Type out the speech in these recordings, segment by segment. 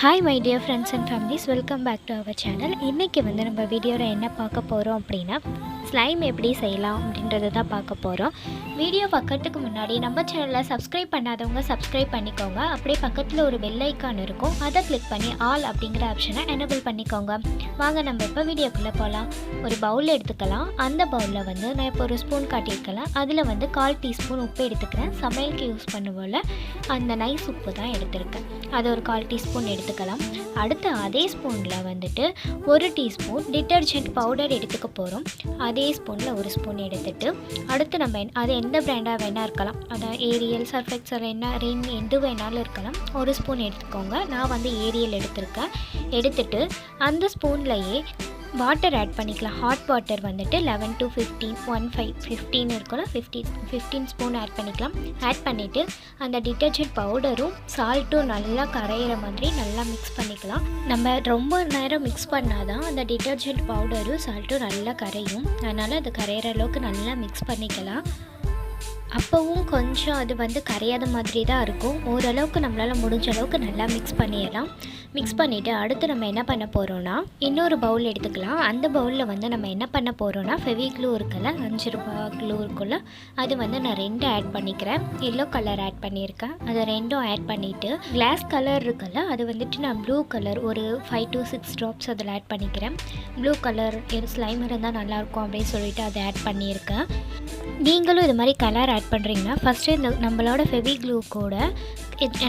Hi my dear friends and families, welcome back to our channel. இன்றைக்கி வந்து நம்ம வீடியோவில் என்ன பார்க்க போகிறோம் அப்படின்னா, ஸ்லைம் எப்படி செய்யலாம் அப்படின்றது தான் பார்க்க போகிறோம். வீடியோ பார்க்கறதுக்கு முன்னாடி நம்ம சேனலை சப்ஸ்கிரைப் பண்ணாதவங்க சப்ஸ்கிரைப் பண்ணிக்கோங்க. அப்படியே பக்கத்தில் ஒரு பெல் ஐக்கான் இருக்கும், அதை கிளிக் பண்ணி ஆல் அப்படிங்கிற ஆப்ஷனை எனேபிள் பண்ணிக்கோங்க. வாங்க நம்ம இப்போ வீடியோக்குள்ளே போகலாம். ஒரு பவுல் எடுத்துக்கலாம். அந்த பவுலில் வந்து நான் இப்போ ஒரு ஸ்பூன் காட்டியிருக்கலாம். அதில் வந்து 1/4 டீஸ்பூன் உப்பு எடுத்துக்கிறேன். சமையலுக்கு யூஸ் பண்ணுவோம்ல அந்த நைஸ் உப்பு தான் எடுத்திருக்கேன். அது ஒரு 1/4 டீஸ்பூன் எடுத்துக்கலாம். அடுத்து அதே ஸ்பூனில் வந்துட்டு 1 டீஸ்பூன் டிட்டர்ஜென்ட் பவுடர் எடுத்துக்க போகிறோம். அதே ஸ்பூனில் 1 ஸ்பூன் எடுத்துகிட்டு அடுத்து நம்ம அது எந்த பிராண்டாக வேணால் இருக்கலாம், அதான் ஏரியல், சர்ஃப் எக்ஸல், என்ன ரெயின் எது வேணாலும் இருக்கலாம். 1 ஸ்பூன் எடுத்துக்கோங்க. நான் வந்து ஏரியல் எடுத்திருக்கேன். எடுத்துகிட்டு அந்த ஸ்பூன்லேயே வாட்டர் ஆட் பண்ணிக்கலாம். ஹாட் வாட்டர் வந்துட்டு 11 to 15 இருக்குல்ல, 15 ஸ்பூன் ஆட் பண்ணிக்கலாம். ஆட் பண்ணிவிட்டு அந்த டிட்டர்ஜென்ட் பவுடரும் சால்ட்டும் நல்லா கரையிற மாதிரி நல்லா மிக்ஸ் பண்ணிக்கலாம். நம்ம ரொம்ப நேரம் மிக்ஸ் பண்ணால் தான் அந்த டிட்டர்ஜென்ட் பவுடரும் சால்ட்டும் நல்லா கரையும். அதனால் அது கரையிற அளவுக்கு நல்லா மிக்ஸ் பண்ணிக்கலாம். அப்போவும் கொஞ்சம் அது வந்து கரையாத மாதிரி தான் இருக்கும். ஓரளவுக்கு நம்மளால் முடிஞ்ச அளவுக்கு நல்லா மிக்ஸ் பண்ணிடலாம். மிக்ஸ் பண்ணிவிட்டு அடுத்து நம்ம என்ன பண்ண போகிறோன்னா, இன்னொரு பவுல் எடுத்துக்கலாம். அந்த பவுலில் வந்து நம்ம என்ன பண்ண போகிறோன்னா, ஃபெவி க்ளூ இருக்குல்ல, 5 ரூபா க்ளூ இருக்குல்ல, அது வந்து நான் 2 ஆட் பண்ணிக்கிறேன். எல்லோ கலர் ஆட் பண்ணியிருக்கேன். அதை 2 ஆட் பண்ணிவிட்டு கிளாஸ் கலர் இருக்குல்ல, அது வந்துட்டு நான் ப்ளூ கலர் ஒரு 5 to 6 ட்ராப்ஸ் அதில் ஆட் பண்ணிக்கிறேன். ப்ளூ கலர் ஸ்லைம் இருந்தால் நல்லாயிருக்கும் அப்படின்னு சொல்லிட்டு அதை ஆட் பண்ணியிருக்கேன். நீங்களும் இது மாதிரி கலர் ஆட் பண்ணுறீங்கன்னா ஃபஸ்ட்டு இந்த நம்மளோட ஃபெவி க்ளூ கூட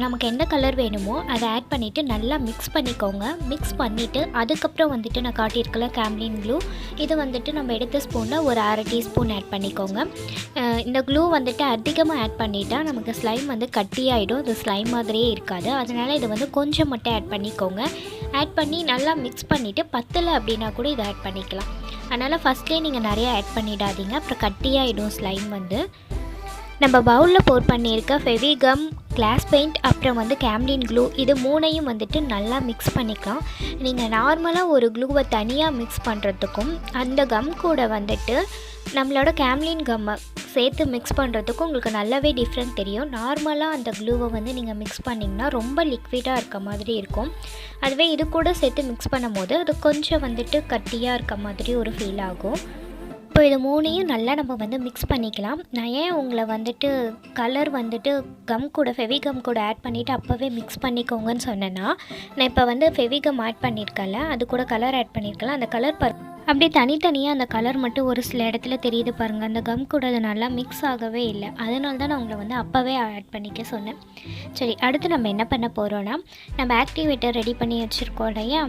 நமக்கு எந்த கலர் வேணுமோ அதை ஆட் பண்ணிவிட்டு நல்லா மிக்ஸ் பண்ணிக்கோங்க. மிக்ஸ் பண்ணிவிட்டு அதுக்கப்புறம் வந்துட்டு நான் காட்டியிருக்கல கேம்லின் க்ளூ, இது வந்துட்டு நம்ம எடுத்த ஸ்பூனில் ஒரு 1/2 டீஸ்பூன் ஆட் பண்ணிக்கோங்க. இந்த க்ளூ வந்துட்டு அதிகமாக ஆட் பண்ணிட்டா நமக்கு ஸ்லைம் வந்து கட்டியாயிடும், அது ஸ்லைம் மாதிரியே இருக்காது. அதனால் இது வந்து கொஞ்சம் மட்டும் ஆட் பண்ணிக்கோங்க. ஆட் பண்ணி நல்லா மிக்ஸ் பண்ணிவிட்டு பத்தலை அப்படின்னா கூட இதை ஆட் பண்ணிக்கலாம். அதனால் ஃபஸ்ட்லேயே நீங்கள் நிறைய ஆட் பண்ணிடாதீங்க, அப்புறம் கட்டியாயிடும் ஸ்லைம் வந்து. நம்ம பவுலில் போர் பண்ணியிருக்க ஃபெவிகம், கிளாஸ் பெயிண்ட், அப்புறம் வந்து கேம்லின் க்ளூ, இது 3ஐயும் வந்துட்டு நல்லா மிக்ஸ் பண்ணிக்கலாம். நீங்கள் நார்மலாக ஒரு க்ளூவை தனியாக மிக்ஸ் பண்ணுறதுக்கும் அந்த கம் கூட வந்துட்டு நம்மளோட கேம்லின் கம்மை சேர்த்து மிக்ஸ் பண்ணுறதுக்கும் உங்களுக்கு நல்லாவே டிஃப்ரெண்ட் தெரியும். நார்மலாக அந்த க்ளூவை வந்து நீங்கள் மிக்ஸ் பண்ணிங்கன்னா ரொம்ப லிக்விடாக இருக்க மாதிரி இருக்கும். அதுவே இது கூட சேர்த்து மிக்ஸ் பண்ணும் போது அது கொஞ்சம் வந்துட்டு கட்டியாக இருக்க மாதிரி ஒரு ஃபீல் ஆகும். இப்போ இது 3ஐயும் நல்லா நம்ம வந்து மிக்ஸ் பண்ணிக்கலாம். நான் ஏன் உங்களை வந்துட்டு கலர் வந்துட்டு கம் கூட ஃபெவிகம் கூட ஆட் பண்ணிவிட்டு அப்போவே மிக்ஸ் பண்ணிக்கோங்கன்னு சொன்னேன்னா, நான் இப்போ வந்து ஃபெவிகம் ஆட் பண்ணியிருக்கல, அது கூட கலர் ஆட் பண்ணியிருக்கல, அந்த கலர் அப்படியே தனித்தனியாக அந்த கலர் மட்டும் ஒரு சில இடத்துல தெரியுது பாருங்கள். அந்த கம் கூட அது நல்லா மிக்ஸ் ஆகவே இல்லை. அதனால தான் நான் உங்களை வந்து அப்போவே ஆட் பண்ணிக்க சொன்னேன். சரி, அடுத்து நம்ம என்ன பண்ண போகிறோன்னா, நம்ம ஆக்டிவேட்டர் ரெடி பண்ணி வச்சுருக்கோம் இல்லையா,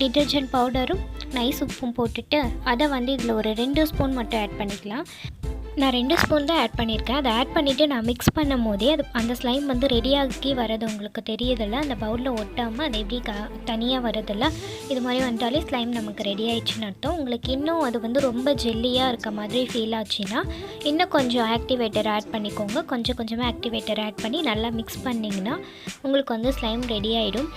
டிட்டர்ஜென்ட் பவுடரும் நைஸ் உப்பும் போட்டுட்டு அதை வந்து இதில் ஒரு 2 ஸ்பூன் மட்டும் ஆட் பண்ணிக்கலாம். நான் 2 ஸ்பூன் தான் ஆட் பண்ணியிருக்கேன். அதை ஆட் பண்ணிவிட்டு நான் மிக்ஸ் பண்ணும் போதே அது அந்த ஸ்லைம் வந்து ரெடியாகி வரது உங்களுக்கு தெரியுதில்ல, அந்த பவுலில் ஒட்டாமல் அது எப்படி தனியாக வரதில்ல. இது மாதிரி வந்துட்டாலே ஸ்லைம் நமக்கு ரெடி ஆயிடுச்சுன்னு அர்த்தம். உங்களுக்கு இன்னும் அது வந்து ரொம்ப ஜெல்லியாக இருக்க மாதிரி ஃபீல் ஆச்சுன்னா இன்னும் கொஞ்சம் ஆக்டிவேட்டர் ஆட் பண்ணிக்கோங்க. கொஞ்சம் கொஞ்சமாக ஆக்டிவேட்டர் ஆட் பண்ணி நல்லா மிக்ஸ் பண்ணிங்கன்னா உங்களுக்கு வந்து ஸ்லைம் ரெடி ஆகிடும்.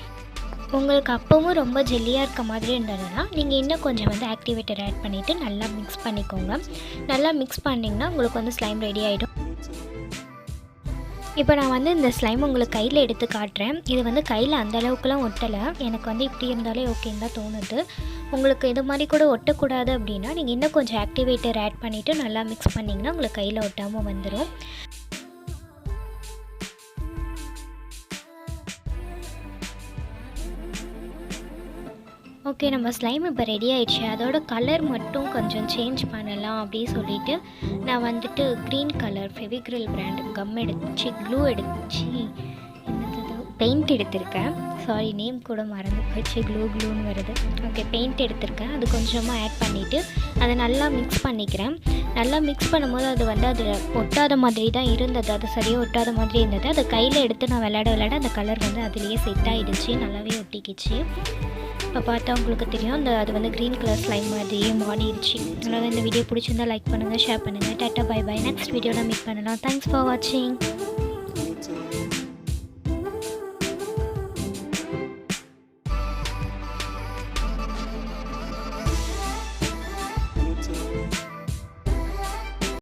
உங்களுக்கு அப்போவும் ரொம்ப ஜெல்லியாக இருக்க மாதிரி இருந்ததுன்னா நீங்கள் இன்னும் கொஞ்சம் வந்து ஆக்டிவேட்டர் ஆட் பண்ணிவிட்டு நல்லா மிக்ஸ் பண்ணிக்கோங்க. நல்லா மிக்ஸ் பண்ணிங்கன்னா உங்களுக்கு வந்து ஸ்லைம் ரெடி ஆகிடும். இப்போ நான் வந்து இந்த ஸ்லைம் உங்களுக்கு கையில் எடுத்து காட்டுறேன். இது வந்து கையில் அந்தளவுக்குலாம் ஒட்டலை, எனக்கு வந்து இப்படி இருந்தாலே ஓகேன்னு தான் தோணுது. உங்களுக்கு இது மாதிரி கூட ஒட்டக்கூடாது அப்படின்னா நீங்கள் இன்னும் கொஞ்சம் ஆக்டிவேட்டர் ஆட் பண்ணிவிட்டு நல்லா மிக்ஸ் பண்ணிங்கன்னா உங்களுக்கு கையில் ஒட்டாமல் வந்துடும். ஓகே, நம்ம ஸ்லைம் இப்போ ரெடி ஆகிடுச்சு. அதோட கலர் மட்டும் கொஞ்சம் சேஞ்ச் பண்ணலாம் அப்படின்னு சொல்லிவிட்டு நான் வந்துட்டு green colour Fevicryl brand gum glue paint எடுத்திருக்கேன். சாரி, நேம் கூட மறந்து போயிடுச்சு, க்ளூன்னு வருது. ஓகே, பெயிண்ட் எடுத்திருக்கேன். அது கொஞ்சமாக ஆட் பண்ணிவிட்டு அதை நல்லா மிக்ஸ் பண்ணிக்கிறேன். நல்லா மிக்ஸ் பண்ணும்போது அது வந்து அதில் ஒட்டாத மாதிரி தான் இருந்தது, அது சரியாக ஒட்டாத மாதிரி இருந்தது. அதை கையில் எடுத்து நான் விளையாட அந்த கலர் வந்து அதுலேயே செட் ஆகிடுச்சு, நல்லாவே ஒட்டிக்கிச்சு. இப்போ பார்த்தா உங்களுக்கு தெரியும், அது வந்து க்ரீன் கலர் ஸ்லைம் மாதிரியே மாறிடுச்சு. அதனால் இந்த வீடியோ பிடிச்சிருந்தால் லைக் பண்ணுங்கள், ஷேர் பண்ணுங்கள். Tata, bye bye. நெக்ஸ்ட் வீடியோவில் மீட் பண்ணலாம். தேங்க்ஸ் ஃபார் வாட்சிங்.